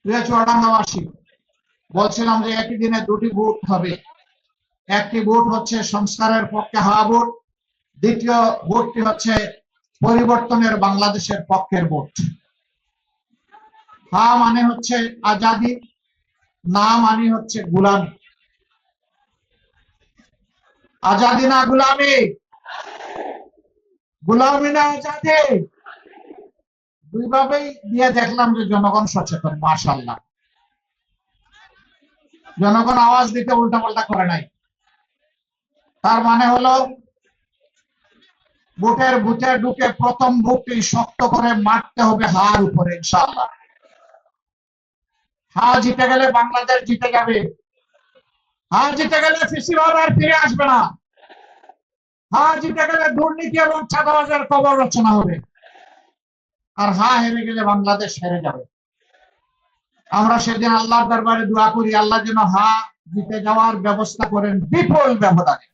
প্রিয় চুয়াডাঙ্গাবাসী, বলছিলাম যে একই দিনে দুটি ভোট হবে। একটি ভোট হচ্ছে সংস্কারের পক্ষে হা ভোট, দ্বিতীয় ভোটটি হচ্ছে পরিবর্তনের বাংলাদেশের পক্ষের ভোট। হা মানে হচ্ছে আজাদি, না মানে হচ্ছে গুলামি। আজাদি না গুলামি, গুলামি না আজাদি, দুইভাবেই দিয়ে দেখলাম যে জনগণ সচেতন। মাশাআল্লাহ, জনগণ আওয়াজ দিতে উল্টাপাল্টা করে নাই। তার মানে হলো ভোটের বুথে ঢুকে প্রথম ভোটটি শক্ত করে মারতে হবে হার উপরে ইনশাআল্লাহ। হা জিতে গেলে বাংলাদেশ জিতে যাবে। হা জিতে গেলে ফেসিবাদ আর ফিরে আসবে না। হা জিতে গেলে দুর্নীতি এবং চাঁদাবাজের কবর রচনা হবে। আর হা হেরে গেলে বাংলাদেশ হেরে যাবে। আমরা সেদিন আল্লাহর দরবারে দোয়া করি, আল্লাহ যেন হা জিতে যাওয়ার ব্যবস্থা করেন বিপুল ব্যবধানে।